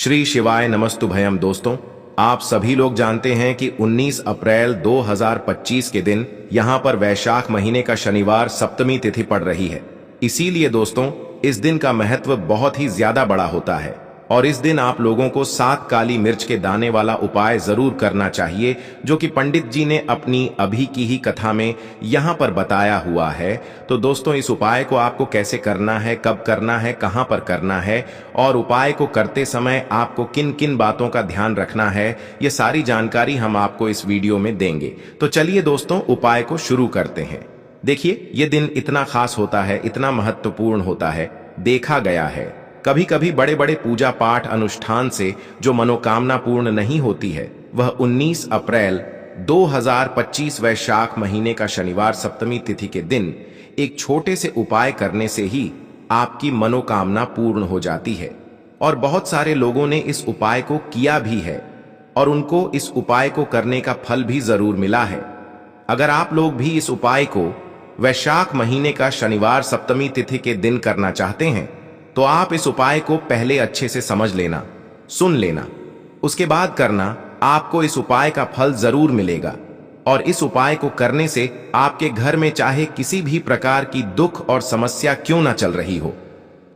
श्री शिवाय नमस्तुभयम। दोस्तों, आप सभी लोग जानते हैं कि 19 अप्रैल 2025 के दिन यहां पर वैशाख महीने का शनिवार सप्तमी तिथि पड़ रही है। इसीलिए दोस्तों, इस दिन का महत्व बहुत ही ज्यादा बड़ा होता है और इस दिन आप लोगों को 7 काली मिर्च के दाने वाला उपाय जरूर करना चाहिए, जो कि पंडित जी ने अपनी अभी की ही कथा में यहां पर बताया हुआ है। तो दोस्तों, इस उपाय को आपको कैसे करना है, कब करना है, कहां पर करना है और उपाय को करते समय आपको किन किन बातों का ध्यान रखना है, ये सारी जानकारी हम आपको इस वीडियो में देंगे। तो चलिए दोस्तों, उपाय को शुरू करते हैं। देखिए, ये दिन इतना खास होता है, इतना महत्वपूर्ण होता है। देखा गया है कभी कभी बड़े बड़े पूजा पाठ अनुष्ठान से जो मनोकामना पूर्ण नहीं होती है, वह 19 अप्रैल 2025 वैशाख महीने का शनिवार सप्तमी तिथि के दिन एक छोटे से उपाय करने से ही आपकी मनोकामना पूर्ण हो जाती है। और बहुत सारे लोगों ने इस उपाय को किया भी है और उनको इस उपाय को करने का फल भी जरूर मिला है। अगर आप लोग भी इस उपाय को वैशाख महीने का शनिवार सप्तमी तिथि के दिन करना चाहते हैं, तो आप इस उपाय को पहले अच्छे से समझ लेना, सुन लेना, उसके बाद करना। आपको इस उपाय का फल जरूर मिलेगा और इस उपाय को करने से आपके घर में चाहे किसी भी प्रकार की दुख और समस्या क्यों ना चल रही हो,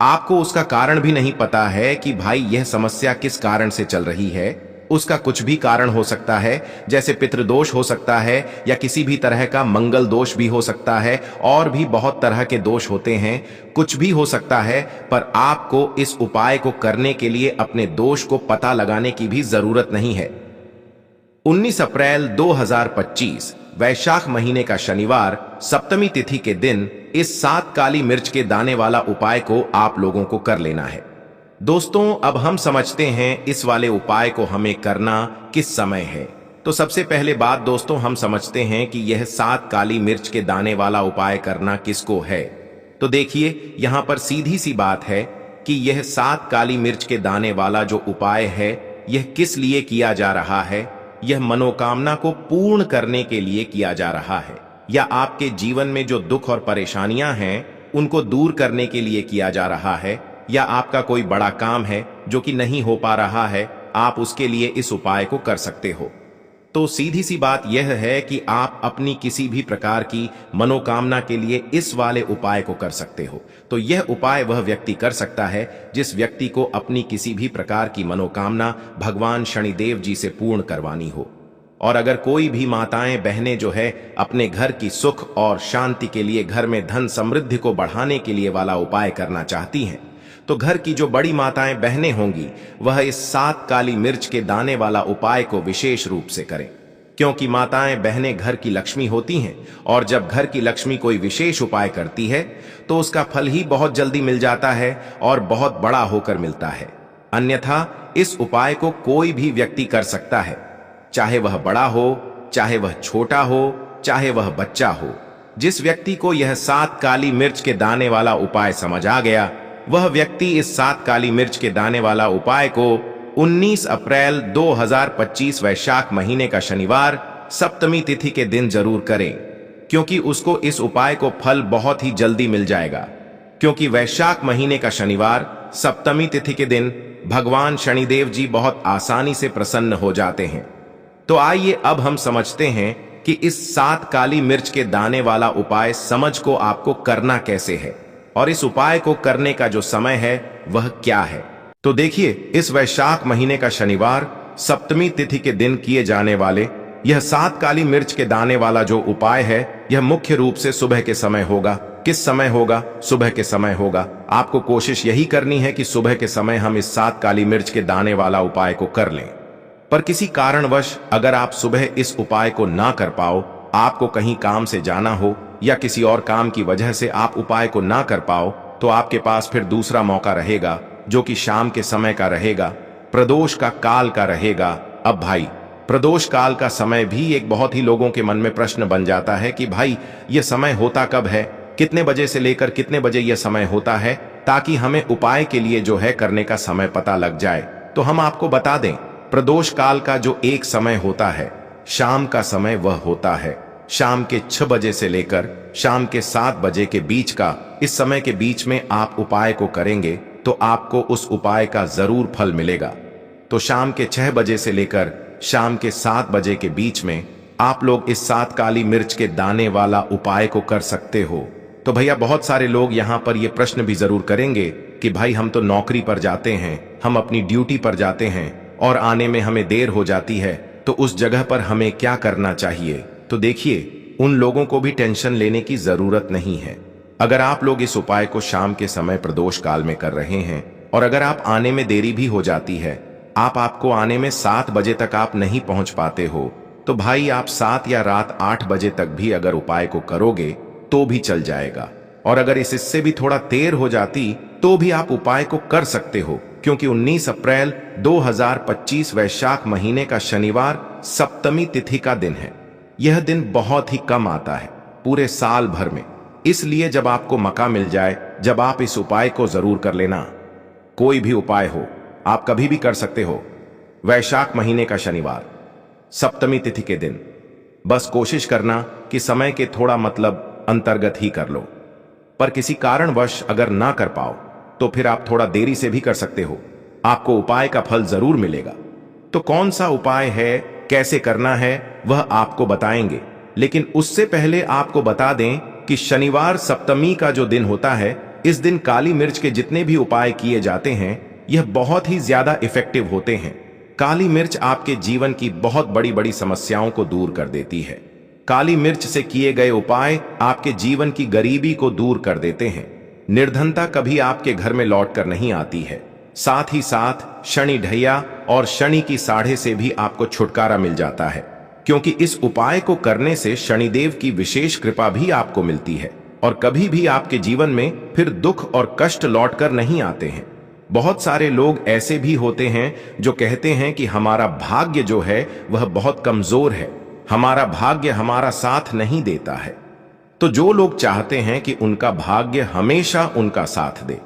आपको उसका कारण भी नहीं पता है कि भाई यह समस्या किस कारण से चल रही है। उसका कुछ भी कारण हो सकता है, जैसे पितृदोष हो सकता है या किसी भी तरह का मंगल दोष भी हो सकता है, और भी बहुत तरह के दोष होते हैं, कुछ भी हो सकता है। पर आपको इस उपाय को करने के लिए अपने दोष को पता लगाने की भी जरूरत नहीं है। 19 अप्रैल 2025 वैशाख महीने का शनिवार सप्तमी तिथि के दिन इस 7 काली मिर्च के दाने वाला उपाय को आप लोगों को कर लेना है। दोस्तों, अब हम समझते हैं इस वाले उपाय को हमें करना किस समय है। तो सबसे पहले बात दोस्तों, हम समझते हैं कि यह 7 काली मिर्च के दाने वाला उपाय करना किसको है। तो देखिए, यहां पर सीधी सी बात है कि यह 7 काली मिर्च के दाने वाला जो उपाय है, यह किस लिए किया जा रहा है। यह मनोकामना को पूर्ण करने के लिए किया जा रहा है, या आपके जीवन में जो दुख और परेशानियां हैं उनको दूर करने के लिए किया जा रहा है, या आपका कोई बड़ा काम है जो कि नहीं हो पा रहा है, आप उसके लिए इस उपाय को कर सकते हो। तो सीधी सी बात यह है कि आप अपनी किसी भी प्रकार की मनोकामना के लिए इस वाले उपाय को कर सकते हो। तो यह उपाय वह व्यक्ति कर सकता है जिस व्यक्ति को अपनी किसी भी प्रकार की मनोकामना भगवान शनिदेव जी से पूर्ण करवानी हो। और अगर कोई भी माताएं बहनें जो है अपने घर की सुख और शांति के लिए, घर में धन समृद्धि को बढ़ाने के लिए वाला उपाय करना चाहती हैं, तो घर की जो बड़ी माताएं बहनें होंगी, वह इस 7 काली मिर्च के दाने वाला उपाय को विशेष रूप से करें। क्योंकि माताएं बहनें घर की लक्ष्मी होती हैं और जब घर की लक्ष्मी कोई विशेष उपाय करती है तो उसका फल ही बहुत जल्दी मिल जाता है और बहुत बड़ा होकर मिलता है। अन्यथा इस उपाय को कोई भी व्यक्ति कर सकता है, चाहे वह बड़ा हो, चाहे वह छोटा हो, चाहे वह बच्चा हो। जिस व्यक्ति को यह 7 काली मिर्च के दाने वाला उपाय समझ आ गया, वह व्यक्ति इस 7 काली मिर्च के दाने वाला उपाय को 19 अप्रैल 2025 वैशाख महीने का शनिवार सप्तमी तिथि के दिन जरूर करें, क्योंकि उसको इस उपाय को फल बहुत ही जल्दी मिल जाएगा। क्योंकि वैशाख महीने का शनिवार सप्तमी तिथि के दिन भगवान शनिदेव जी बहुत आसानी से प्रसन्न हो जाते हैं। तो आइए अब हम समझते हैं कि इस 7 काली मिर्च के दाने वाला उपाय समझ को आपको करना कैसे है और इस उपाय को करने का जो समय है वह क्या है। तो देखिए, इस वैशाख महीने का शनिवार सप्तमी तिथि के दिन किए जाने वाले यह 7 काली मिर्च के दाने वाला जो उपाय है, यह मुख्य रूप से सुबह के समय होगा। किस समय होगा? सुबह के समय होगा। आपको कोशिश यही करनी है कि सुबह के समय हम इस 7 काली मिर्च के दाने वाला उपाय को कर लें। पर किसी कारणवश अगर आप सुबह इस उपाय को ना कर पाओ, आपको कहीं काम से जाना हो या किसी और काम की वजह से आप उपाय को ना कर पाओ, तो आपके पास फिर दूसरा मौका रहेगा, जो कि शाम के समय का रहेगा, प्रदोष का काल का रहेगा। अब भाई, प्रदोष काल का समय भी एक बहुत ही लोगों के मन में प्रश्न बन जाता है कि भाई यह समय होता कब है, कितने बजे से लेकर कितने बजे यह समय होता है, ताकि हमें उपाय के लिए जो है करने का समय पता लग जाए। तो हम आपको बता दें, प्रदोष काल का जो एक समय होता है, शाम का समय, वह होता है शाम के 6 बजे से लेकर शाम के 7 बजे के बीच का। इस समय के बीच में आप उपाय को करेंगे तो आपको उस उपाय का जरूर फल मिलेगा। तो शाम के 6 बजे से लेकर शाम के 7 बजे के बीच में आप लोग इस 7 काली मिर्च के दाने वाला उपाय को कर सकते हो। तो भैया बहुत सारे लोग यहाँ पर ये प्रश्न भी जरूर करेंगे कि भाई हम तो नौकरी पर जाते हैं, हम अपनी ड्यूटी पर जाते हैं और आने में हमें देर हो जाती है, तो उस जगह पर हमें क्या करना चाहिए। तो देखिए, उन लोगों को भी टेंशन लेने की जरूरत नहीं है। अगर आप लोग इस उपाय को शाम के समय प्रदोष काल में कर रहे हैं और अगर आप आने में देरी भी हो जाती है, आपको आने में 7 बजे तक आप नहीं पहुंच पाते हो, तो भाई आप 7 या रात 8 बजे तक भी अगर उपाय को करोगे तो भी चल जाएगा। और अगर इससे भी थोड़ा देर हो जाती तो भी आप उपाय को कर सकते हो, क्योंकि 19 अप्रैल 2025 वैशाख महीने का शनिवार सप्तमी तिथि का दिन है। यह दिन बहुत ही कम आता है पूरे साल भर में, इसलिए जब आपको मौका मिल जाए, जब आप इस उपाय को जरूर कर लेना। कोई भी उपाय हो, आप कभी भी कर सकते हो। वैशाख महीने का शनिवार सप्तमी तिथि के दिन बस कोशिश करना कि समय के थोड़ा अंतर्गत ही कर लो। पर किसी कारणवश अगर ना कर पाओ तो फिर आप थोड़ा देरी से भी कर सकते हो, आपको उपाय का फल जरूर मिलेगा। तो कौन सा उपाय है, कैसे करना है, वह आपको बताएंगे। लेकिन उससे पहले आपको बता दें कि शनिवार सप्तमी का जो दिन होता है, इस दिन काली मिर्च के जितने भी उपाय किए जाते हैं, यह बहुत ही ज्यादा इफेक्टिव होते हैं। काली मिर्च आपके जीवन की बहुत बड़ी बड़ी समस्याओं को दूर कर देती है। काली मिर्च से किए गए उपाय आपके जीवन की गरीबी को दूर कर देते हैं। निर्धनता कभी आपके घर में लौट कर नहीं आती है। साथ ही साथ शनि ढैया और शनि की साढ़े से भी आपको छुटकारा मिल जाता है, क्योंकि इस उपाय को करने से शनिदेव की विशेष कृपा भी आपको मिलती है और कभी भी आपके जीवन में फिर दुख और कष्ट लौटकर नहीं आते हैं। बहुत सारे लोग ऐसे भी होते हैं जो कहते हैं कि हमारा भाग्य जो है वह बहुत कमजोर है, हमारा भाग्य हमारा साथ नहीं देता है। तो जो लोग चाहते हैं कि उनका भाग्य हमेशा उनका साथ दे,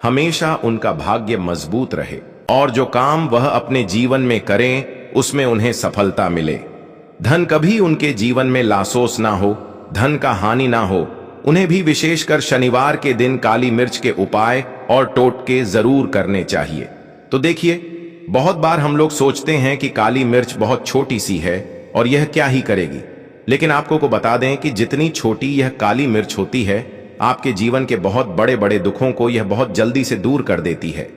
हमेशा उनका भाग्य मजबूत रहे और जो काम वह अपने जीवन में करें उसमें उन्हें सफलता मिले, धन कभी उनके जीवन में लासोस ना हो, धन का हानि ना हो, उन्हें भी विशेषकर शनिवार के दिन काली मिर्च के उपाय और टोटके जरूर करने चाहिए। तो देखिए, बहुत बार हम लोग सोचते हैं कि काली मिर्च बहुत छोटी सी है और यह क्या ही करेगी, लेकिन आपको को बता दें कि जितनी छोटी यह काली मिर्च होती है, आपके जीवन के बहुत बड़े बड़े दुखों को यह बहुत जल्दी से दूर कर देती है।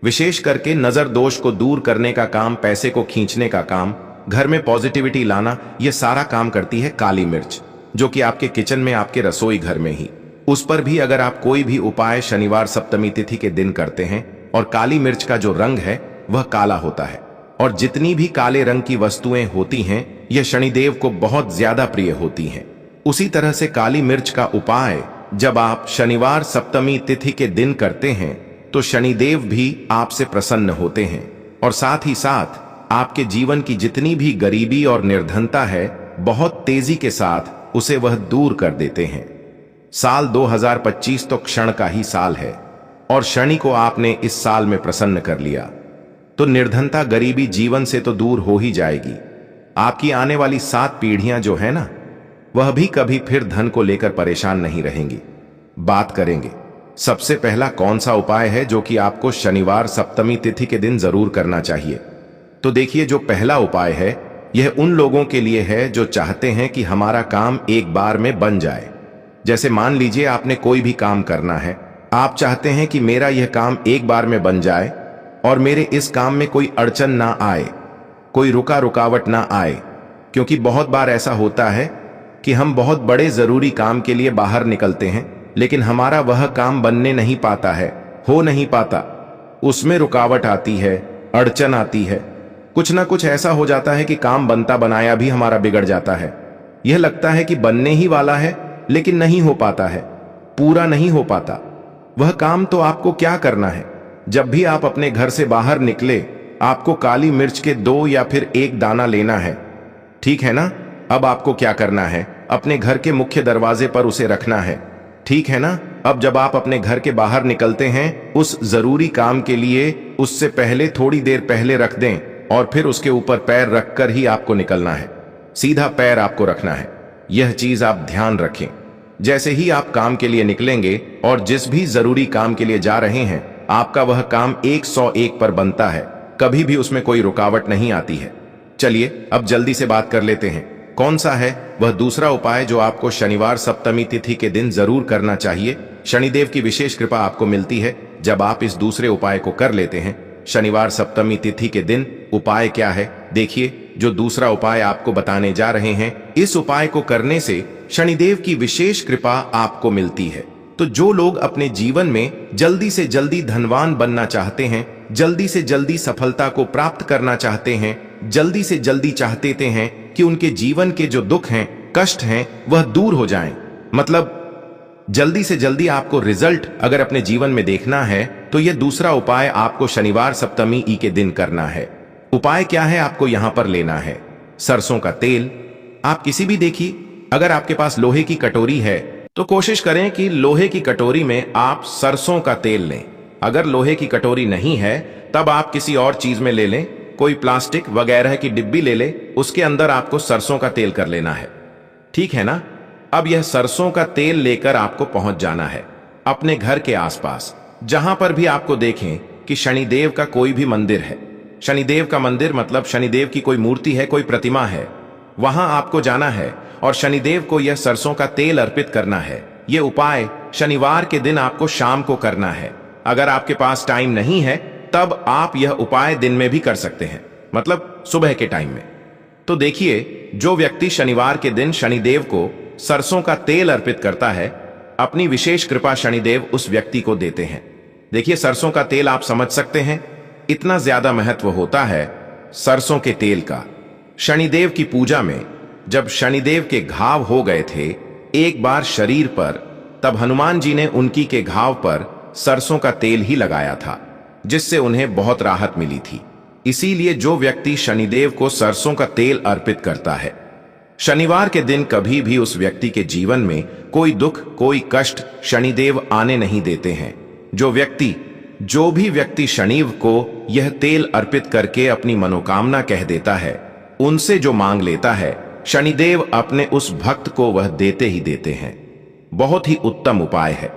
विशेष करके नजर दोष को दूर करने का काम, पैसे को खींचने का काम, घर में पॉजिटिविटी लाना, यह सारा काम करती है काली मिर्च, जो कि आपके किचन में, आपके रसोई घर में ही। उस पर भी अगर आप कोई भी उपाय शनिवार सप्तमी तिथि के दिन करते हैं और काली मिर्च का जो रंग है वह काला होता है और जितनी भी काले रंग की वस्तुएं होती हैं यह शनिदेव को बहुत ज्यादा प्रिय होती हैं। उसी तरह से काली मिर्च का उपाय जब आप शनिवार सप्तमी तिथि के दिन करते हैं तो शनिदेव भी आपसे प्रसन्न होते हैं और साथ ही साथ आपके जीवन की जितनी भी गरीबी और निर्धनता है, बहुत तेजी के साथ उसे वह दूर कर देते हैं। साल 2025 तो क्षण का ही साल है और शनि को आपने इस साल में प्रसन्न कर लिया तो निर्धनता, गरीबी जीवन से तो दूर हो ही जाएगी। आपकी आने वाली 7 पीढ़ियां जो है ना, वह भी कभी फिर धन को लेकर परेशान नहीं रहेंगी। बात करेंगे सबसे पहला कौन सा उपाय है जो कि आपको शनिवार सप्तमी तिथि के दिन जरूर करना चाहिए। तो देखिए, जो पहला उपाय है यह उन लोगों के लिए है जो चाहते हैं कि हमारा काम एक बार में बन जाए। जैसे मान लीजिए आपने कोई भी काम करना है, आप चाहते हैं कि मेरा यह काम एक बार में बन जाए और मेरे इस काम में कोई अड़चन ना आए, कोई रुकावट ना आए। क्योंकि बहुत बार ऐसा होता है कि हम बहुत बड़े जरूरी काम के लिए बाहर निकलते हैं, लेकिन हमारा वह काम बनने नहीं पाता है, हो नहीं पाता, उसमें रुकावट आती है, अड़चन आती है, कुछ ना कुछ ऐसा हो जाता है कि काम बनता बनाया भी हमारा बिगड़ जाता है। यह लगता है कि बनने ही वाला है लेकिन नहीं हो पाता है, पूरा नहीं हो पाता। वह काम तो आपको क्या करना है, जब भी आप अपने घर से बाहर निकले आपको काली मिर्च के 2 या फिर 1 दाना लेना है, ठीक है ना। अब आपको क्या करना है, अपने घर के मुख्य दरवाजे पर उसे रखना है, ठीक है ना। अब जब आप अपने घर के बाहर निकलते हैं उस जरूरी काम के लिए, उससे पहले थोड़ी देर पहले रख दें और फिर उसके ऊपर पैर रखकर ही आपको निकलना है, सीधा पैर आपको रखना है। यह चीज आप ध्यान रखें। जैसे ही आप काम के लिए निकलेंगे और जिस भी जरूरी काम के लिए जा रहे हैं, आपका वह काम 101 पर बनता है कभी भी उसमें कोई रुकावट नहीं आती है। चलिए अब जल्दी से बात कर लेते हैं, कौन सा है वह दूसरा उपाय जो आपको शनिवार सप्तमी तिथि के दिन जरूर करना चाहिए। शनिदेव की विशेष कृपा आपको मिलती है जब आप इस दूसरे उपाय को कर लेते हैं। शनिवार सप्तमी तिथि के दिन उपाय क्या है, देखिए जो दूसरा उपाय आपको बताने जा रहे हैं, इस उपाय को करने से शनिदेव की विशेष कृपा आपको मिलती है। तो जो लोग अपने जीवन में जल्दी से जल्दी धनवान बनना चाहते हैं, जल्दी से जल्दी सफलता को प्राप्त करना चाहते हैं, जल्दी से जल्दी चाहते हैं कि उनके जीवन के जो दुख हैं, कष्ट हैं, वह दूर हो जाएं, मतलब जल्दी से जल्दी आपको रिजल्ट अगर अपने जीवन में देखना है तो यह दूसरा उपाय आपको शनिवार सप्तमी ई के दिन करना है। उपाय क्या है, आपको यहां पर लेना है सरसों का तेल। आप किसी भी देखिए, अगर आपके पास लोहे की कटोरी है तो कोशिश करें कि लोहे की कटोरी में आप सरसों का तेल लें। अगर लोहे की कटोरी नहीं है तब आप किसी और चीज में ले लें, कोई प्लास्टिक वगैरह की डिब्बी ले ले, उसके अंदर आपको सरसों का तेल कर लेना है, ठीक है ना। अब यह सरसों का तेल लेकर आपको पहुंच जाना है अपने घर के आसपास, जहां पर भी आपको देखें कि शनिदेव का कोई भी मंदिर है। शनिदेव का मंदिर मतलब शनिदेव की कोई मूर्ति है, कोई प्रतिमा है, वहां आपको जाना है और शनिदेव को यह सरसों का तेल अर्पित करना है। यह उपाय शनिवार के दिन आपको शाम को करना है। अगर आपके पास टाइम नहीं है तब आप यह उपाय दिन में भी कर सकते हैं, मतलब सुबह के टाइम में। तो देखिए, जो व्यक्ति शनिवार के दिन शनिदेव को सरसों का तेल अर्पित करता है, अपनी विशेष कृपा शनिदेव उस व्यक्ति को देते हैं। देखिए, सरसों का तेल आप समझ सकते हैं, इतना ज्यादा महत्व होता है सरसों के तेल का। शनिदेव की पूजा में जब शनिदेव के घाव हो गए थे एक बार शरीर पर, तब हनुमान जी ने उनकी के घाव पर सरसों का तेल ही लगाया था, जिससे उन्हें बहुत राहत मिली थी। इसीलिए जो व्यक्ति शनिदेव को सरसों का तेल अर्पित करता है, शनिवार के दिन कभी भी उस व्यक्ति के जीवन में कोई दुख, कोई कष्ट शनिदेव आने नहीं देते हैं। जो भी व्यक्ति शनिदेव को यह तेल अर्पित करके अपनी मनोकामना कह देता है, उनसे जो मांग लेता है, शनिदेव अपने उस भक्त को वह देते ही देते हैं। बहुत ही उत्तम उपाय है।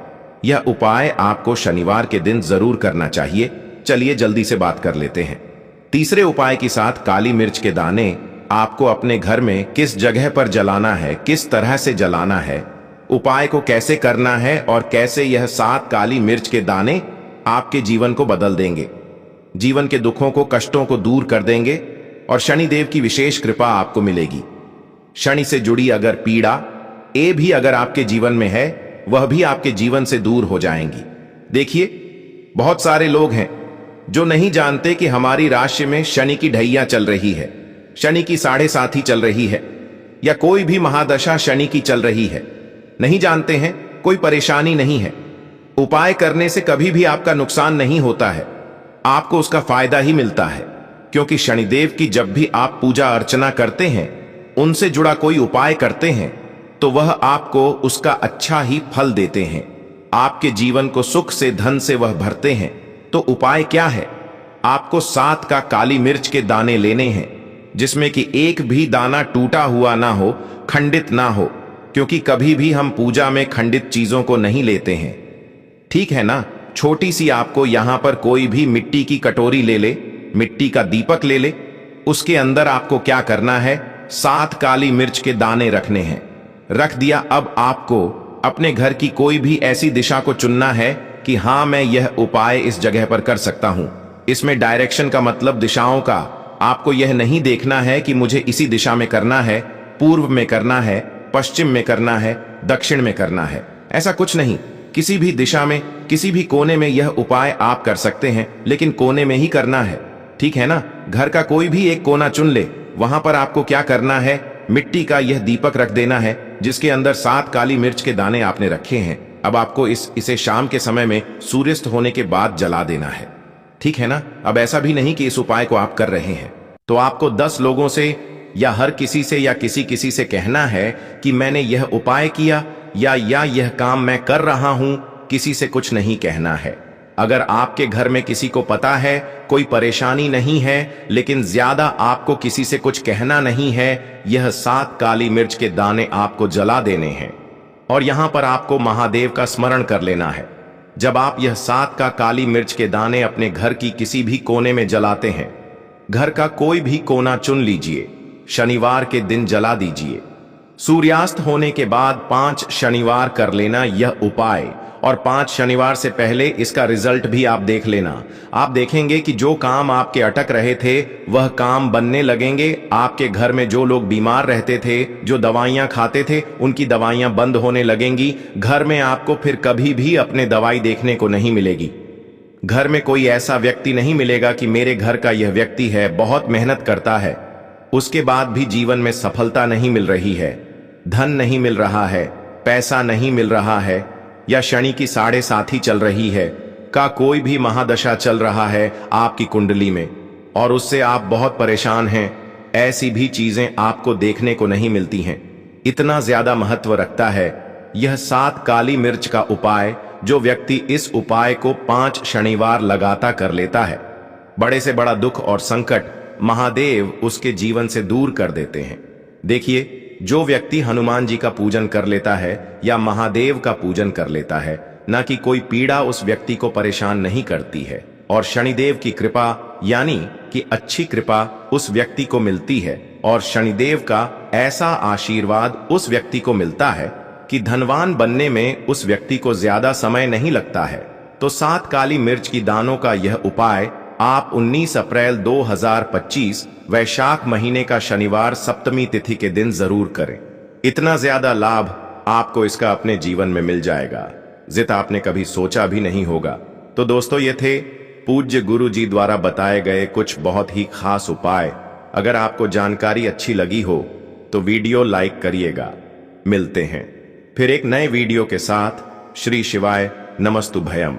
यह उपाय आपको शनिवार के दिन जरूर करना चाहिए। चलिए जल्दी से बात कर लेते हैं। तीसरे उपाय के साथ काली मिर्च के दाने आपको अपने घर में किस जगह पर जलाना है, किस तरह से जलाना है, उपाय को कैसे करना है और कैसे यह 7 काली मिर्च के दाने आपके जीवन को बदल देंगे, जीवन के दुखों को, कष्टों को दूर कर देंगे और शनिदेव की विशेष कृपा आपको मिलेगी। शनि से जुड़ी अगर पीड़ा भी अगर आपके जीवन में है, वह भी आपके जीवन से दूर हो जाएंगी। देखिए, बहुत सारे लोग हैं जो नहीं जानते कि हमारी राशि में शनि की ढैया चल रही है, शनि की 7.5 चल रही है, या कोई भी महादशा शनि की चल रही है। नहीं जानते हैं, कोई परेशानी नहीं है। उपाय करने से कभी भी आपका नुकसान नहीं होता है, आपको उसका फायदा ही मिलता है, क्योंकि शनिदेव की जब भी आप पूजा अर्चना करते हैं, उनसे जुड़ा कोई उपाय करते हैं, तो वह आपको उसका अच्छा ही फल देते हैं। आपके जीवन को सुख से, धन से वह भरते हैं। तो उपाय क्या है? आपको 7 का काली मिर्च के दाने लेने हैं, जिसमें कि एक भी दाना टूटा हुआ ना हो, खंडित ना हो, क्योंकि कभी भी हम पूजा में खंडित चीजों को नहीं लेते हैं, ठीक है ना। छोटी सी आपको यहां पर कोई भी मिट्टी की कटोरी ले ले, मिट्टी का दीपक ले ले, उसके अंदर आपको क्या करना है, 7 काली मिर्च के दाने रखने हैं। रख दिया। अब आपको अपने घर की कोई भी ऐसी दिशा को चुनना है कि हां, मैं यह उपाय इस जगह पर कर सकता हूं। इसमें डायरेक्शन का मतलब दिशाओं का, आपको यह नहीं देखना है कि मुझे इसी दिशा में करना है, पूर्व में करना है, पश्चिम में करना है, दक्षिण में करना है, ऐसा कुछ नहीं। किसी भी दिशा में, किसी भी कोने में यह उपाय आप कर सकते हैं, लेकिन कोने में ही करना है, ठीक है ना। घर का कोई भी एक कोना चुन ले, वहां पर आपको क्या करना है, मिट्टी का यह दीपक रख देना है, जिसके अंदर 7 काली मिर्च के दाने आपने रखे हैं। अब आपको इसे शाम के समय में सूर्यास्त होने के बाद जला देना है, ठीक है ना। अब ऐसा भी नहीं कि इस उपाय को आप कर रहे हैं तो आपको 10 लोगों से या हर किसी से या किसी से कहना है कि मैंने यह उपाय किया या यह काम मैं कर रहा हूं। किसी से कुछ नहीं कहना है। अगर आपके घर में किसी को पता है, कोई परेशानी नहीं है, लेकिन ज्यादा आपको किसी से कुछ कहना नहीं है, यह 7 काली मिर्च के दाने आपको जला देने हैं और यहां पर आपको महादेव का स्मरण कर लेना है। जब आप यह 7 का काली मिर्च के दाने अपने घर की किसी भी कोने में जलाते हैं, घर का कोई भी कोना चुन लीजिए, शनिवार के दिन जला दीजिए। सूर्यास्त होने के बाद 5 शनिवार कर लेना यह उपाय, और 5 शनिवार से पहले इसका रिजल्ट भी आप देख लेना। आप देखेंगे कि जो काम आपके अटक रहे थे वह काम बनने लगेंगे। आपके घर में जो लोग बीमार रहते थे, जो दवाइयां खाते थे, उनकी दवाइयां बंद होने लगेंगी। घर में आपको फिर कभी भी अपने दवाई देखने को नहीं मिलेगी। घर में कोई ऐसा व्यक्ति नहीं मिलेगा कि मेरे घर का यह व्यक्ति है, बहुत मेहनत करता है, उसके बाद भी जीवन में सफलता नहीं मिल रही है, धन नहीं मिल रहा है, पैसा नहीं मिल रहा है, या शनि की 7.5 चल रही है, का कोई भी महादशा चल रहा है आपकी कुंडली में और उससे आप बहुत परेशान हैं। ऐसी भी चीजें आपको देखने को नहीं मिलती हैं। इतना ज्यादा महत्व रखता है यह 7 काली मिर्च का उपाय। जो व्यक्ति इस उपाय को 5 शनिवार लगातार कर लेता है, बड़े से बड़ा दुख और संकट महादेव उसके जीवन से दूर कर देते हैं। देखिए, जो व्यक्ति हनुमान जी का पूजन कर लेता है या महादेव का पूजन कर लेता है, ना कि कोई पीड़ा उस व्यक्ति को परेशान नहीं करती है, और शनिदेव की कृपा यानी कि अच्छी कृपा उस व्यक्ति को मिलती है, और शनिदेव का ऐसा आशीर्वाद उस व्यक्ति को मिलता है कि धनवान बनने में उस व्यक्ति को ज्यादा समय नहीं लगता है। तो 7 काली मिर्च की दानों का यह उपाय आप 19 अप्रैल 2025 वैशाख महीने का शनिवार सप्तमी तिथि के दिन जरूर करें। इतना ज्यादा लाभ आपको इसका अपने जीवन में मिल जाएगा जितना आपने कभी सोचा भी नहीं होगा। तो दोस्तों, ये थे पूज्य गुरु जी द्वारा बताए गए कुछ बहुत ही खास उपाय। अगर आपको जानकारी अच्छी लगी हो तो वीडियो लाइक करिएगा। मिलते हैं फिर एक नए वीडियो के साथ। श्री शिवाय नमस्तु भयम।